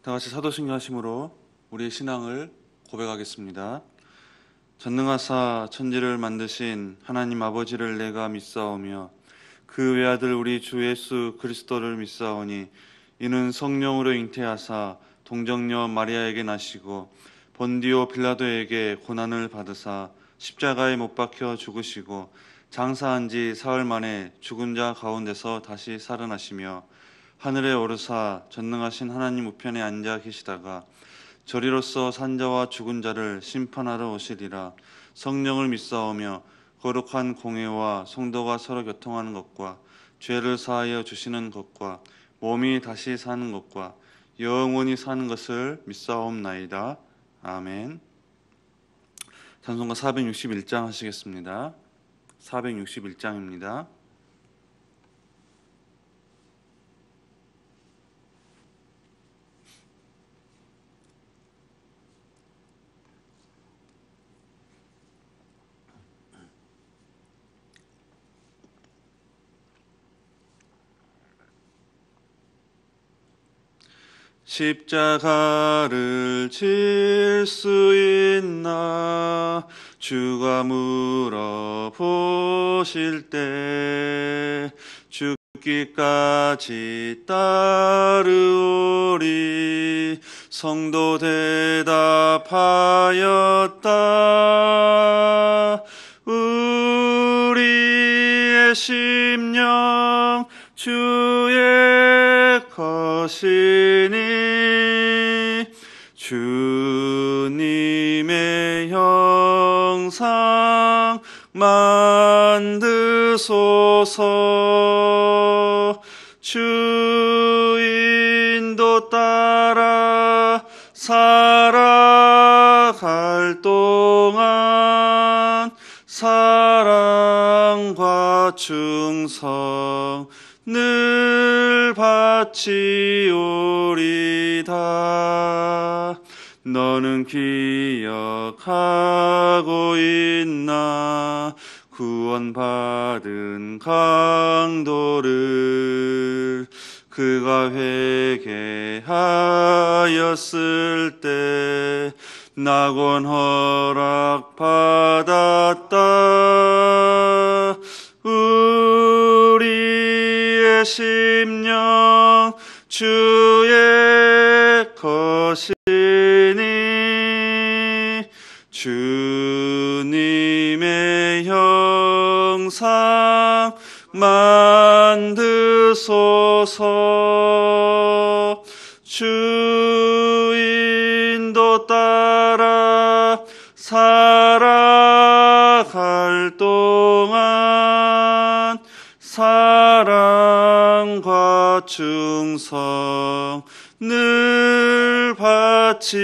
다 같이 사도신경 하심으로 우리의 신앙을 고백하겠습니다. 전능하사 천지를 만드신 하나님 아버지를 내가 믿사오며 그 외아들 우리 주 예수 그리스도를 믿사오니 이는 성령으로 잉태하사 동정녀 마리아에게 나시고 본디오 빌라도에게 고난을 받으사 십자가에 못 박혀 죽으시고 장사한 지 사흘 만에 죽은 자 가운데서 다시 살아나시며 하늘에 오르사 전능하신 하나님 우편에 앉아 계시다가 저리로서 산자와 죽은 자를 심판하러 오시리라. 성령을 믿사오며 거룩한 공회와 성도가 서로 교통하는 것과 죄를 사하여 주시는 것과 몸이 다시 사는 것과 영원히 사는 것을 믿사옵나이다. 아멘. 찬송가 461장 하시겠습니다. 461장입니다. 십자가를 질 수 있나 주가 물어보실 때 죽기까지 따르오리. 성도 대답하였다. 우리의 심령 주의 것이니 주님의 형상 만드소서. 주 인도 따라 살아갈 동안 사랑과 충성 늘 바치오리다. 너는 기억하고 있나 구원받은 강도를. 그가 회개하였을 때 낙원 허락받았다. 우리의 심령 주의 것이니 주님의 형상 만드소서. 주 인도 따라 살아갈 동안 사랑과 충성 늘 바치오리다.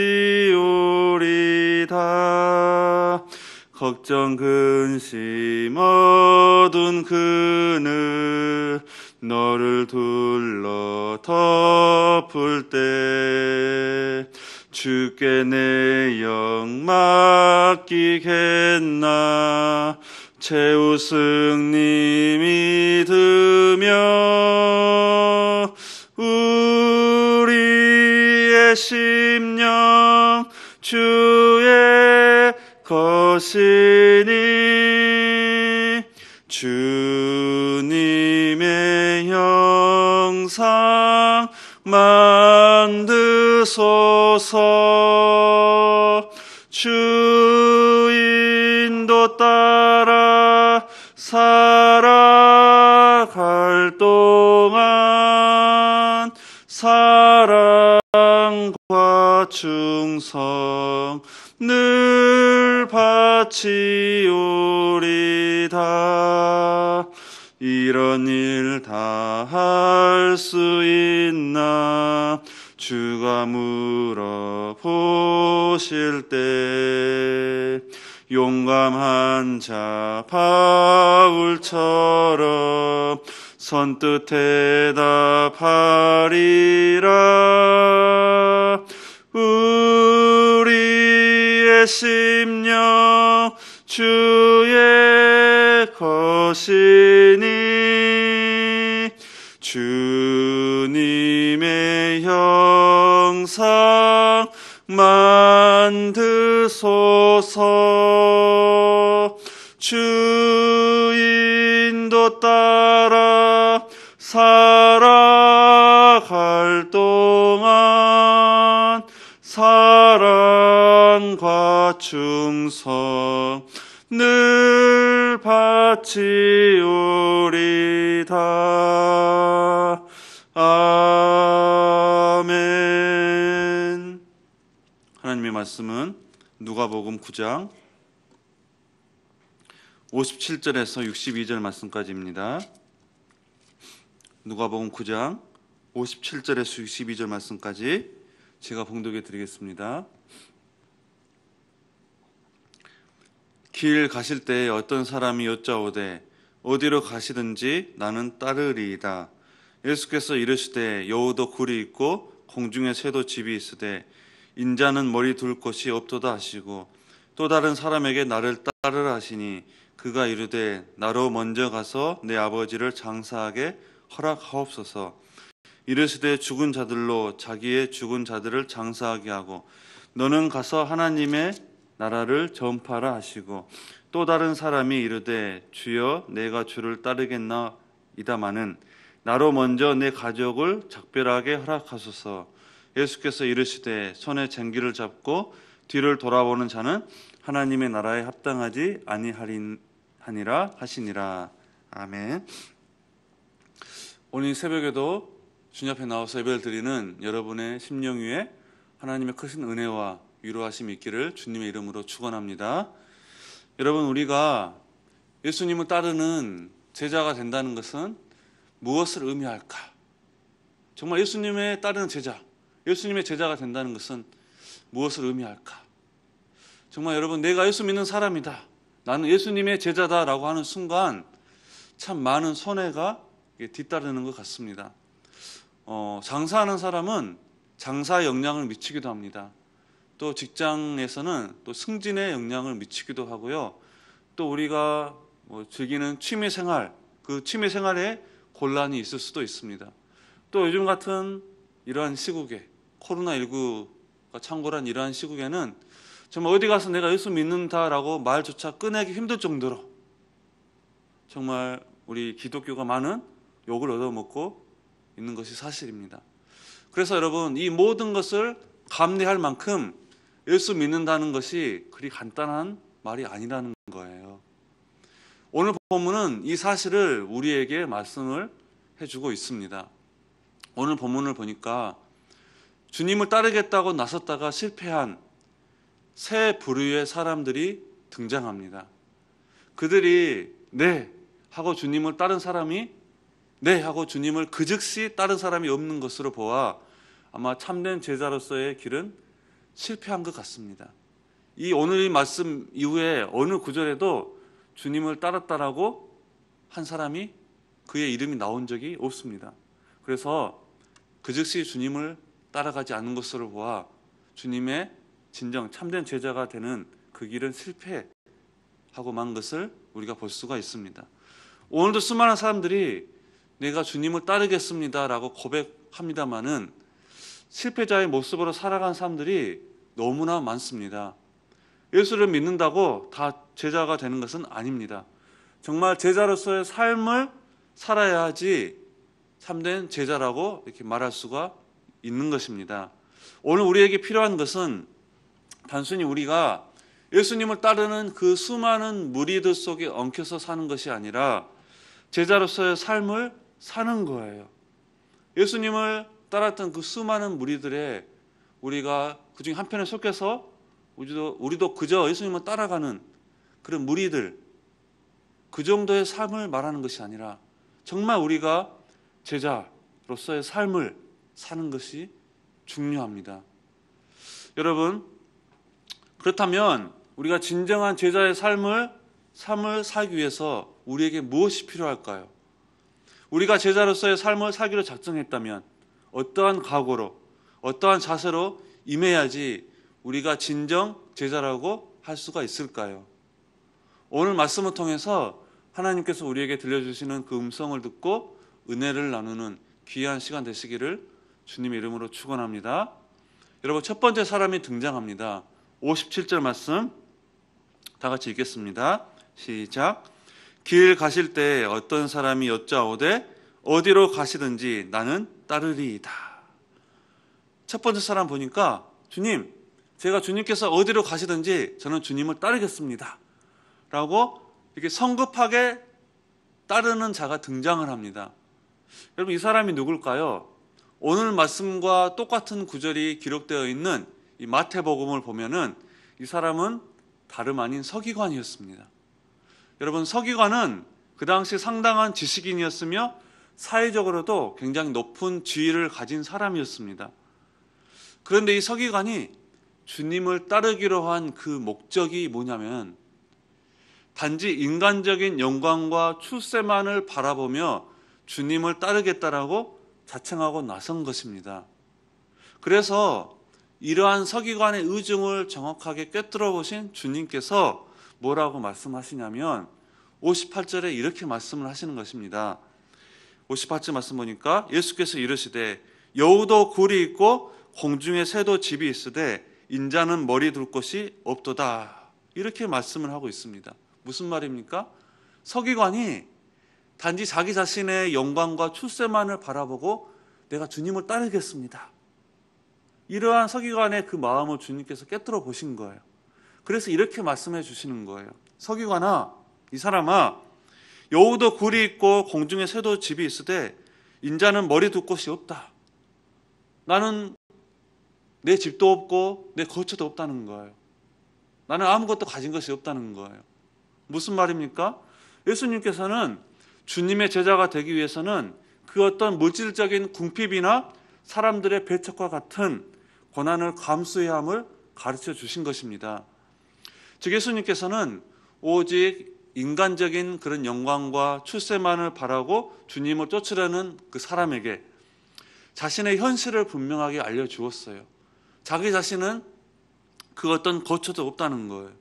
걱정 근심 어두운 그늘 너를 둘러 덮을 때 주께 내 영 맡기겠나. 최우승님 믿으며 우리의 심령 주의 것이니 주님의 형상 만드소서. 주 인도 따라 살아갈 동안 사랑과 충성 늘 바치오리다. 이런 일 다 할 수 있나 주가 물어보실 때 용감한 자 바울처럼 선뜻 대답하리라. 우리의 심령 주의 것이니 주님의 형 형상 만드소서. 주 인도 따라 살아갈 동안 사랑과 충성 늘 바치오리다. 아멘. 하나님의 말씀은 누가복음 9장 57절에서 62절 말씀까지입니다. 누가복음 9장 57절에서 62절 말씀까지 제가 봉독해 드리겠습니다. 길 가실 때에 어떤 사람이 여짜오되 어디로 가시든지 나는 따르리이다. 예수께서 이르시되 여우도 굴이 있고 공중에 새도 집이 있으되 인자는 머리 둘 곳이 없도다 하시고 또 다른 사람에게 나를 따르라 하시니 그가 이르되 나로 먼저 가서 내 아버지를 장사하게 허락하옵소서. 이르시되 죽은 자들로 자기의 죽은 자들을 장사하게 하고 너는 가서 하나님의 나라를 전파하라 하시고 또 다른 사람이 이르되 주여 내가 주를 따르겠나이다마는 나로 먼저 내 가족을 작별하게 허락하소서. 예수께서 이르시되 손에 쟁기를 잡고 뒤를 돌아보는 자는 하나님의 나라에 합당하지 아니하니라 하시니라. 아멘. 오늘 새벽에도 주님 앞에 나와서 예배를 드리는 여러분의 심령 위에 하나님의 크신 은혜와 위로하심이 있기를 주님의 이름으로 축원합니다. 여러분, 우리가 예수님을 따르는 제자가 된다는 것은 무엇을 의미할까? 정말 예수님의 따르는 제자, 예수님의 제자가 된다는 것은 무엇을 의미할까? 정말 여러분, 내가 예수 믿는 사람이다, 나는 예수님의 제자다라고 하는 순간 참 많은 손해가 뒤따르는 것 같습니다. 장사하는 사람은 장사에 영향을 미치기도 합니다. 또 직장에서는 또 승진에 영향을 미치기도 하고요. 또 우리가 즐기는 취미생활, 그 취미생활에 곤란이 있을 수도 있습니다. 또 요즘 같은 이러한 시국에, 코로나19가 창궐한 이러한 시국에는 정말 어디 가서 내가 예수 믿는다라고 말조차 꺼내기 힘들 정도로 정말 우리 기독교가 많은 욕을 얻어먹고 있는 것이 사실입니다. 그래서 여러분, 이 모든 것을 감내할 만큼 예수 믿는다는 것이 그리 간단한 말이 아니라는 거예요. 오늘 본문은 이 사실을 우리에게 말씀을 해주고 있습니다. 오늘 본문을 보니까 주님을 따르겠다고 나섰다가 실패한 세 부류의 사람들이 등장합니다. 그들이 네 하고 주님을 따른 사람이 네 하고 주님을 그 즉시 따른 사람이 없는 것으로 보아 아마 참된 제자로서의 길은 실패한 것 같습니다. 이 오늘 이 말씀 이후에 어느 구절에도 주님을 따랐다라고 한 사람이 그의 이름이 나온 적이 없습니다. 그래서 그 즉시 주님을 따라가지 않는 것으로 보아 주님의 진정 참된 제자가 되는 그 길은 실패하고 만 것을 우리가 볼 수가 있습니다. 오늘도 수많은 사람들이 내가 주님을 따르겠습니다라고 고백합니다마는 실패자의 모습으로 살아간 사람들이 너무나 많습니다. 예수를 믿는다고 다 제자가 되는 것은 아닙니다. 정말 제자로서의 삶을 살아야 하지 참된 제자라고 이렇게 말할 수가 있는 것입니다. 오늘 우리에게 필요한 것은 단순히 우리가 예수님을 따르는 그 수많은 무리들 속에 엉켜서 사는 것이 아니라 제자로서의 삶을 사는 거예요. 예수님을 따랐던 그 수많은 무리들의 우리가 그중 한편에 속해서 우리도 그저 예수님을 따라가는 그런 무리들, 그 정도의 삶을 말하는 것이 아니라 정말 우리가 제자로서의 삶을 사는 것이 중요합니다. 여러분, 그렇다면 우리가 진정한 제자의 삶을 살기 위해서 우리에게 무엇이 필요할까요? 우리가 제자로서의 삶을 살기로 작정했다면 어떠한 각오로, 어떠한 자세로 임해야지 우리가 진정 제자라고 할 수가 있을까요? 오늘 말씀을 통해서 하나님께서 우리에게 들려주시는 그 음성을 듣고 은혜를 나누는 귀한 시간 되시기를 주님의 이름으로 축원합니다. 여러분, 첫 번째 사람이 등장합니다. 57절 말씀 다 같이 읽겠습니다. 시작. 길 가실 때 어떤 사람이 여짜오되 어디로 가시든지 나는 따르리이다. 첫 번째 사람 보니까, 주님, 제가 주님께서 어디로 가시든지 저는 주님을 따르겠습니다 라고 이렇게 성급하게 따르는 자가 등장을 합니다. 여러분, 이 사람이 누굴까요? 오늘 말씀과 똑같은 구절이 기록되어 있는 이 마태복음을 보면은 이 사람은 다름 아닌 서기관이었습니다. 여러분, 서기관은 그 당시 상당한 지식인이었으며 사회적으로도 굉장히 높은 지위를 가진 사람이었습니다. 그런데 이 서기관이 주님을 따르기로 한 그 목적이 뭐냐면, 단지 인간적인 영광과 출세만을 바라보며 주님을 따르겠다라고 자청하고 나선 것입니다. 그래서 이러한 서기관의 의중을 정확하게 꿰뚫어 보신 주님께서 뭐라고 말씀하시냐면 58절에 이렇게 말씀을 하시는 것입니다. 58절 말씀 보니까 예수께서 이르시되 여우도 굴이 있고 공중에 새도 집이 있으되 인자는 머리 둘 곳이 없도다. 이렇게 말씀을 하고 있습니다. 무슨 말입니까? 서기관이 단지 자기 자신의 영광과 출세만을 바라보고 내가 주님을 따르겠습니다, 이러한 서기관의 그 마음을 주님께서 꿰뚫어 보신 거예요. 그래서 이렇게 말씀해 주시는 거예요. 서기관아, 이 사람아, 여우도 굴이 있고 공중에 새도 집이 있으되 인자는 머리 둘 곳이 없다. 나는 내 집도 없고 내 거처도 없다는 거예요. 나는 아무것도 가진 것이 없다는 거예요. 무슨 말입니까? 예수님께서는 주님의 제자가 되기 위해서는 그 어떤 물질적인 궁핍이나 사람들의 배척과 같은 고난을 감수해야 함을 가르쳐 주신 것입니다. 즉, 예수님께서는 오직 인간적인 그런 영광과 출세만을 바라고 주님을 쫓으려는 그 사람에게 자신의 현실을 분명하게 알려주었어요. 자기 자신은 그 어떤 거처도 없다는 거예요.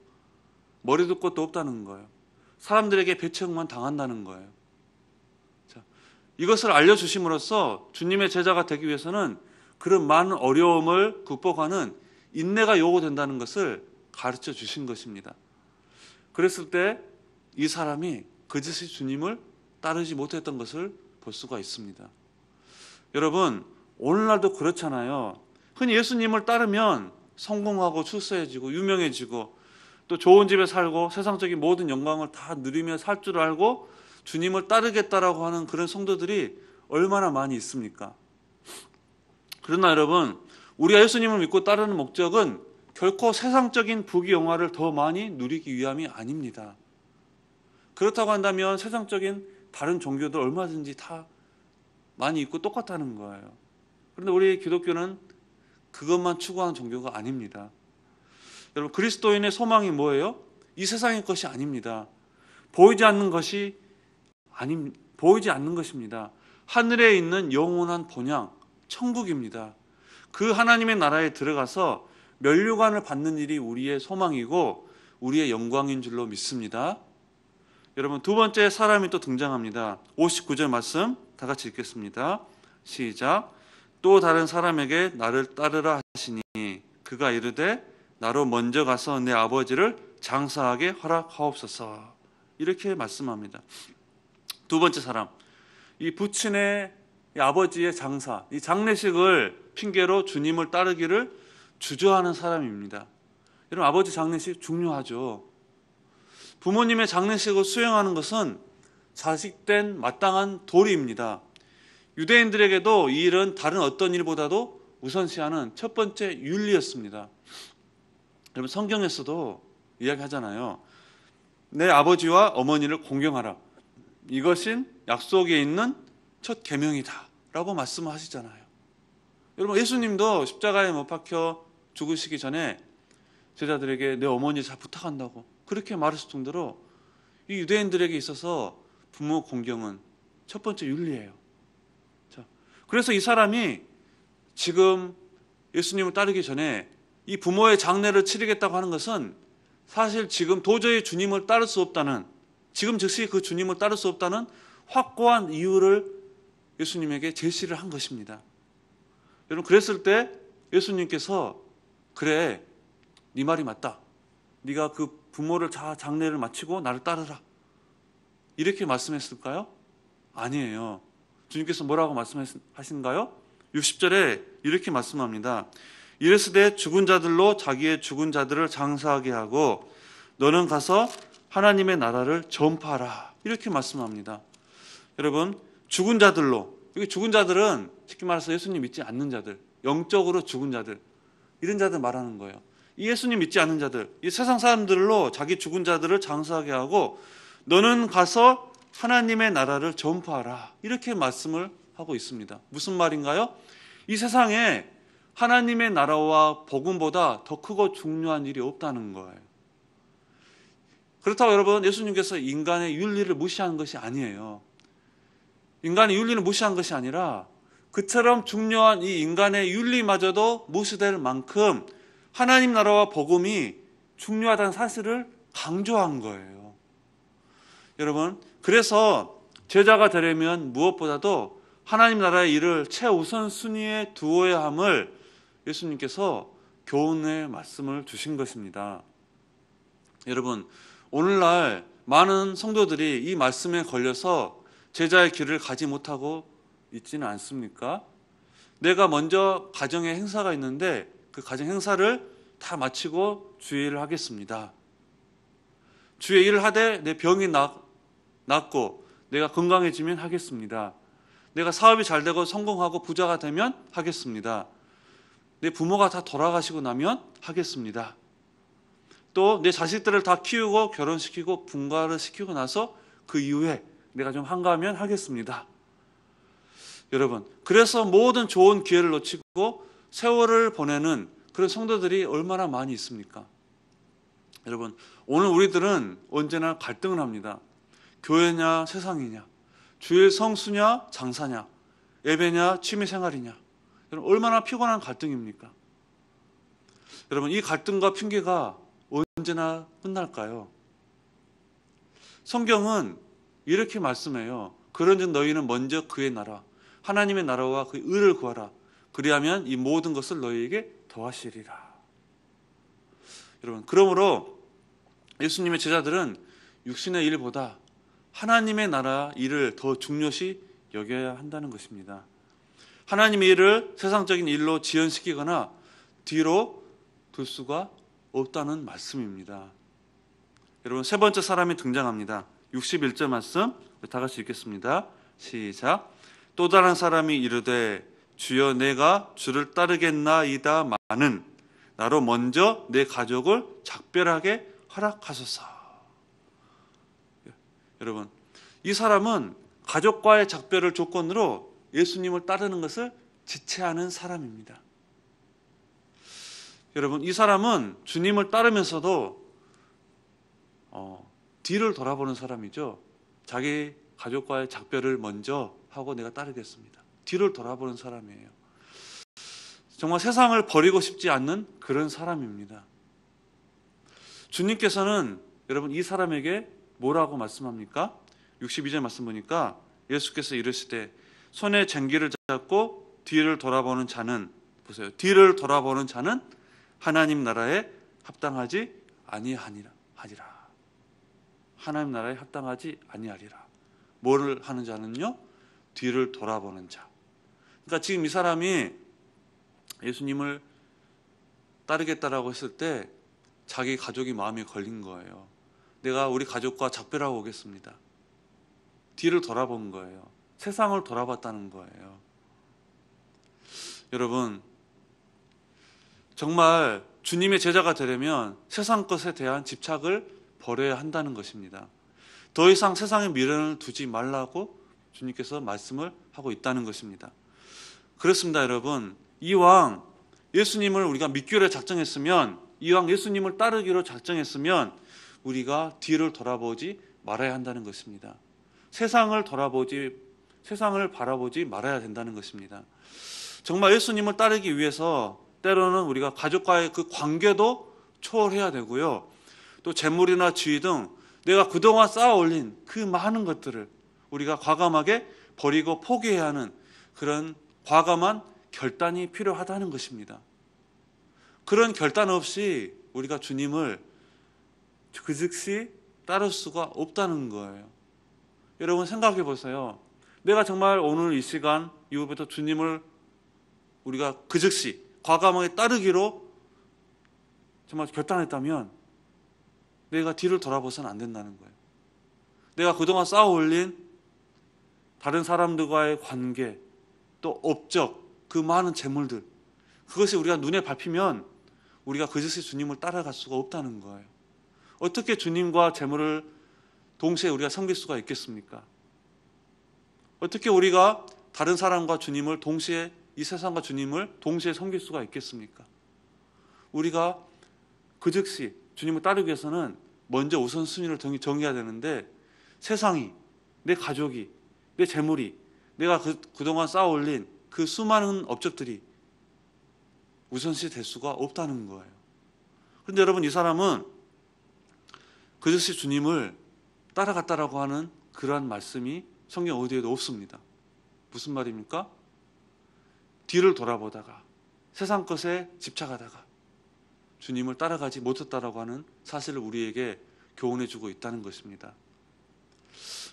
머리 둘 곳도 없다는 거예요. 사람들에게 배척만 당한다는 거예요. 자, 이것을 알려주심으로써 주님의 제자가 되기 위해서는 그런 많은 어려움을 극복하는 인내가 요구된다는 것을 가르쳐 주신 것입니다. 그랬을 때 이 사람이 그짓이 주님을 따르지 못했던 것을 볼 수가 있습니다. 여러분, 오늘날도 그렇잖아요. 흔히 예수님을 따르면 성공하고 출세해지고 유명해지고 또 좋은 집에 살고 세상적인 모든 영광을 다 누리며 살 줄 알고 주님을 따르겠다라고 하는 그런 성도들이 얼마나 많이 있습니까? 그러나 여러분, 우리가 예수님을 믿고 따르는 목적은 결코 세상적인 부귀영화를 더 많이 누리기 위함이 아닙니다. 그렇다고 한다면 세상적인 다른 종교들 얼마든지 다 많이 있고 똑같다는 거예요. 그런데 우리 기독교는 그것만 추구하는 종교가 아닙니다. 여러분, 그리스도인의 소망이 뭐예요? 이 세상의 것이 아닙니다. 보이지 않는 것입니다. 하늘에 있는 영원한 본향, 천국입니다. 그 하나님의 나라에 들어가서 면류관을 받는 일이 우리의 소망이고 우리의 영광인 줄로 믿습니다. 여러분, 두 번째 사람이 또 등장합니다. 59절 말씀 다 같이 읽겠습니다. 시작. 또 다른 사람에게 나를 따르라 하시니 그가 이르되 나로 먼저 가서 내 아버지를 장사하게 허락하옵소서. 이렇게 말씀합니다. 두 번째 사람, 이 부친의 아버지의 장사, 이 장례식을 핑계로 주님을 따르기를 주저하는 사람입니다. 여러분, 아버지 장례식 중요하죠. 부모님의 장례식을 수행하는 것은 자식된 마땅한 도리입니다. 유대인들에게도 이 일은 다른 어떤 일보다도 우선시하는 첫 번째 윤리였습니다. 여러분, 성경에서도 이야기하잖아요. 내 아버지와 어머니를 공경하라. 이것은 약속에 있는 첫 계명이다 라고 말씀하시잖아요. 여러분, 예수님도 십자가에 못 박혀 죽으시기 전에 제자들에게 내 어머니 잘 부탁한다고 그렇게 말했을 정도로 이 유대인들에게 있어서 부모 공경은 첫 번째 윤리예요. 자, 그래서 이 사람이 지금 예수님을 따르기 전에 이 부모의 장례를 치르겠다고 하는 것은 사실 지금 도저히 주님을 따를 수 없다는, 지금 즉시 그 주님을 따를 수 없다는 확고한 이유를 예수님에게 제시를 한 것입니다. 여러분, 그랬을 때 예수님께서 그래, 네 말이 맞다. 네가 그 부모를 장례를 마치고 나를 따르라. 이렇게 말씀했을까요? 아니에요. 주님께서 뭐라고 말씀하신가요? 60절에 이렇게 말씀합니다. 이르시되 죽은 자들로 자기의 죽은 자들을 장사하게 하고 너는 가서 하나님의 나라를 전파하라. 이렇게 말씀합니다. 여러분, 죽은 자들로, 여기 죽은 자들은 쉽게 말해서 예수님 믿지 않는 자들, 영적으로 죽은 자들, 이런 자들 말하는 거예요. 이 예수님 믿지 않는 자들, 이 세상 사람들로 자기 죽은 자들을 장사하게 하고 너는 가서 하나님의 나라를 전파하라. 이렇게 말씀을 하고 있습니다. 무슨 말인가요? 이 세상에 하나님의 나라와 복음보다 더 크고 중요한 일이 없다는 거예요. 그렇다고 여러분, 예수님께서 인간의 윤리를 무시하는 것이 아니에요. 인간의 윤리를 무시한 것이 아니라 그처럼 중요한 이 인간의 윤리마저도 무시될 만큼 하나님 나라와 복음이 중요하다는 사실을 강조한 거예요. 여러분, 그래서 제자가 되려면 무엇보다도 하나님 나라의 일을 최우선순위에 두어야 함을 예수님께서 교훈의 말씀을 주신 것입니다. 여러분, 오늘날 많은 성도들이 이 말씀에 걸려서 제자의 길을 가지 못하고 있지는 않습니까? 내가 먼저 가정에 행사가 있는데 그 가정 행사를 다 마치고 주의 일을 하겠습니다. 주의 일을 하되 내 병이 낫고 내가 건강해지면 하겠습니다. 내가 사업이 잘 되고 성공하고 부자가 되면 하겠습니다. 내 부모가 다 돌아가시고 나면 하겠습니다. 또 내 자식들을 다 키우고 결혼시키고 분가를 시키고 나서 그 이후에 내가 좀 한가하면 하겠습니다. 여러분, 그래서 모든 좋은 기회를 놓치고 세월을 보내는 그런 성도들이 얼마나 많이 있습니까? 여러분, 오늘 우리들은 언제나 갈등을 합니다. 교회냐 세상이냐, 주일 성수냐 장사냐, 예배냐 취미생활이냐. 여러분, 얼마나 피곤한 갈등입니까? 여러분, 이 갈등과 핑계가 언제나 끝날까요? 성경은 이렇게 말씀해요. 그런즉 너희는 먼저 그의 나라, 하나님의 나라와 그의 의를 구하라. 그리하면 이 모든 것을 너희에게 더하시리라. 여러분, 그러므로 예수님의 제자들은 육신의 일보다 하나님의 나라 일을 더 중요시 여겨야 한다는 것입니다. 하나님의 일을 세상적인 일로 지연시키거나 뒤로 둘 수가 없다는 말씀입니다. 여러분, 세 번째 사람이 등장합니다. 61절 말씀 다 같이 읽겠습니다. 시작. 또 다른 사람이 이르되 주여 내가 주를 따르겠나이다 마는 나로 먼저 내 가족을 작별하게 허락하소서. 여러분, 이 사람은 가족과의 작별을 조건으로 예수님을 따르는 것을 지체하는 사람입니다. 여러분, 이 사람은 주님을 따르면서도 뒤를 돌아보는 사람이죠. 자기 가족과의 작별을 먼저 하고 내가 따르겠습니다. 뒤를 돌아보는 사람이에요. 정말 세상을 버리고 싶지 않는 그런 사람입니다. 주님께서는 여러분 이 사람에게 뭐라고 말씀합니까? 62절 말씀 보니까 예수께서 이르시되 손에 쟁기를 잡고 뒤를 돌아보는 자는, 보세요, 뒤를 돌아보는 자는 하나님 나라에 합당하지 아니하니라. 하나님 나라에 합당하지 아니하리라. 뭐를 하는 자는요? 뒤를 돌아보는 자. 그러니까 지금 이 사람이 예수님을 따르겠다라고 했을 때 자기 가족이 마음에 걸린 거예요. 내가 우리 가족과 작별하고 오겠습니다. 뒤를 돌아본 거예요. 세상을 돌아봤다는 거예요. 여러분, 정말 주님의 제자가 되려면 세상 것에 대한 집착을 버려야 한다는 것입니다. 더 이상 세상의 미련을 두지 말라고 주님께서 말씀을 하고 있다는 것입니다. 그렇습니다, 여러분. 이왕 예수님을 우리가 믿기로 작정했으면, 이왕 예수님을 따르기로 작정했으면 우리가 뒤를 돌아보지 말아야 한다는 것입니다. 세상을 바라보지 말아야 된다는 것입니다. 정말 예수님을 따르기 위해서 때로는 우리가 가족과의 그 관계도 초월해야 되고요. 또 재물이나 지위 등 내가 그동안 쌓아 올린 그 많은 것들을 우리가 과감하게 버리고 포기해야 하는 그런 과감한 결단이 필요하다는 것입니다. 그런 결단 없이 우리가 주님을 그 즉시 따를 수가 없다는 거예요. 여러분 생각해 보세요. 내가 정말 오늘 이 시간 이후부터 주님을 우리가 그 즉시 과감하게 따르기로 정말 결단했다면 내가 뒤를 돌아보서는 안 된다는 거예요. 내가 그동안 쌓아 올린 다른 사람들과의 관계, 또 업적, 그 많은 재물들, 그것이 우리가 눈에 밟히면 우리가 그 즉시 주님을 따라갈 수가 없다는 거예요. 어떻게 주님과 재물을 동시에 우리가 섬길 수가 있겠습니까? 어떻게 우리가 다른 사람과 주님을 동시에, 이 세상과 주님을 동시에 섬길 수가 있겠습니까? 우리가 그 즉시 주님을 따르기 위해서는 먼저 우선순위를 정해야 되는데, 세상이, 내 가족이, 내 재물이, 내가 그동안 쌓아 올린 그 수많은 업적들이 우선시 될 수가 없다는 거예요. 그런데 여러분, 이 사람은 그 즉시 주님을 따라갔다라고 하는 그러한 말씀이 성경 어디에도 없습니다. 무슨 말입니까? 뒤를 돌아보다가 세상 것에 집착하다가 주님을 따라가지 못했다라고 하는 사실을 우리에게 교훈해 주고 있다는 것입니다.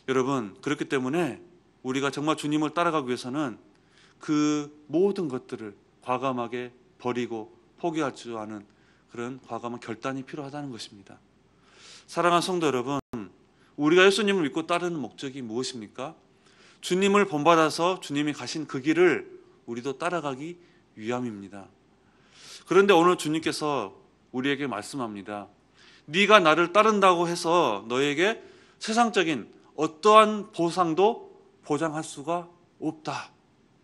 여러분, 그렇기 때문에 우리가 정말 주님을 따라가기 위해서는 그 모든 것들을 과감하게 버리고 포기할 줄 아는 그런 과감한 결단이 필요하다는 것입니다. 사랑하는 성도 여러분, 우리가 예수님을 믿고 따르는 목적이 무엇입니까? 주님을 본받아서 주님이 가신 그 길을 우리도 따라가기 위함입니다. 그런데 오늘 주님께서 우리에게 말씀합니다. 네가 나를 따른다고 해서 너에게 세상적인 어떠한 보상도 보장할 수가 없다.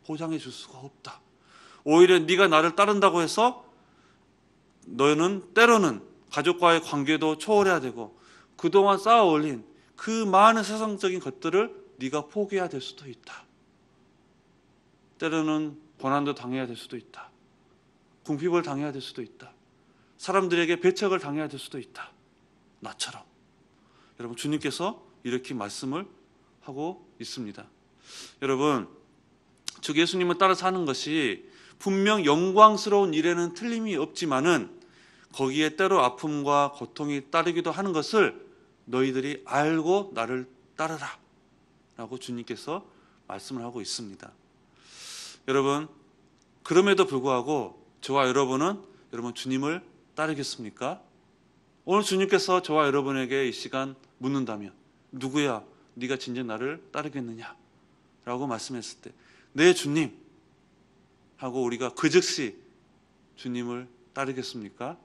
보장해 줄 수가 없다. 오히려 네가 나를 따른다고 해서 너는 때로는 가족과의 관계도 초월해야 되고 그동안 쌓아 올린 그 많은 세상적인 것들을 네가 포기해야 될 수도 있다. 때로는 고난도 당해야 될 수도 있다. 궁핍을 당해야 될 수도 있다. 사람들에게 배척을 당해야 될 수도 있다. 나처럼. 여러분, 주님께서 이렇게 말씀을 하고 있습니다. 여러분, 즉 예수님을 따라 사는 것이 분명 영광스러운 일에는 틀림이 없지만은 거기에 때로 아픔과 고통이 따르기도 하는 것을 너희들이 알고 나를 따르라 라고 주님께서 말씀을 하고 있습니다. 여러분, 그럼에도 불구하고 저와 여러분은 여러분 주님을 따르겠습니까? 오늘 주님께서 저와 여러분에게 이 시간 묻는다면 누구야 네가 진정 나를 따르겠느냐 라고 말씀했을 때 네 주님 하고 우리가 그 즉시 주님을 따르겠습니까?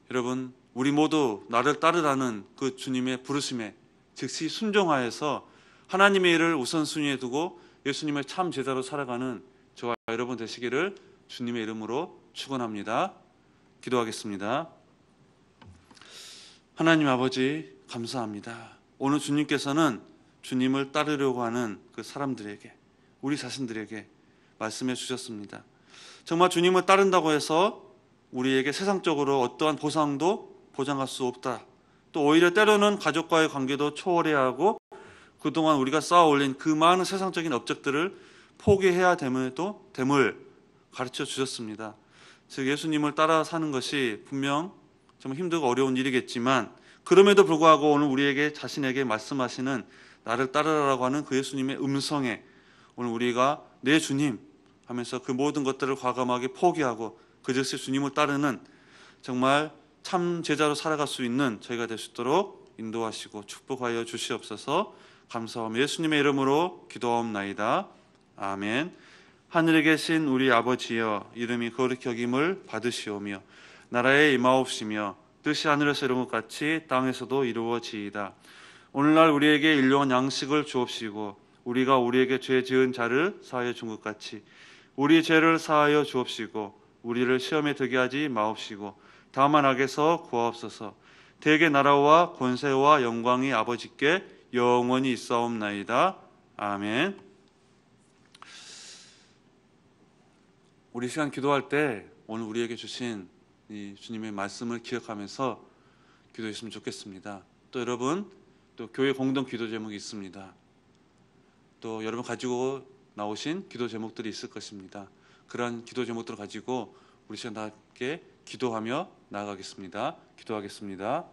여러분, 우리 모두 나를 따르라는 그 주님의 부르심에 즉시 순종하여서 하나님의 일을 우선순위에 두고 예수님의 참 제자로 살아가는 저와 여러분 되시기를 주님의 이름으로 축원합니다. 기도하겠습니다. 하나님 아버지, 감사합니다. 오늘 주님께서는 주님을 따르려고 하는 그 사람들에게, 우리 자신들에게 말씀해 주셨습니다. 정말 주님을 따른다고 해서 우리에게 세상적으로 어떠한 보상도 보장할 수 없다. 또 오히려 때로는 가족과의 관계도 초월해야 하고 그동안 우리가 쌓아 올린 그 많은 세상적인 업적들을 포기해야 됨을 가르쳐 주셨습니다. 즉 예수님을 따라 사는 것이 분명 정말 힘들고 어려운 일이겠지만 그럼에도 불구하고 오늘 우리에게 자신에게 말씀하시는 나를 따르라고 하는 그 예수님의 음성에 오늘 우리가 내 주님 하면서 그 모든 것들을 과감하게 포기하고 그 즉시 주님을 따르는 정말 참 제자로 살아갈 수 있는 저희가 될 수 있도록 인도하시고 축복하여 주시옵소서. 감사하며 예수님의 이름으로 기도하옵나이다. 아멘. 하늘에 계신 우리 아버지여, 이름이 거룩히 여김을 받으시오며 나라에 임하옵시며 뜻이 하늘에서 이룬 것 같이 땅에서도 이루어지이다. 오늘날 우리에게 일용할 양식을 주옵시고 우리가 우리에게 죄 지은 자를 사하여 준 것 같이 우리 죄를 사하여 주옵시고 우리를 시험에 들게 하지 마옵시고 다만 악에서 구하옵소서. 대개 나라와 권세와 영광이 아버지께 영원히 있사옵나이다. 아멘. 우리 시간 기도할 때 오늘 우리에게 주신 이 주님의 말씀을 기억하면서 기도했으면 좋겠습니다. 또 여러분, 또 교회 공동 기도 제목이 있습니다. 또 여러분 가지고 나오신 기도 제목들이 있을 것입니다. 그러한 기도 제목들을 가지고 우리 시간 다 함께 기도하며 나아가겠습니다. 기도하겠습니다.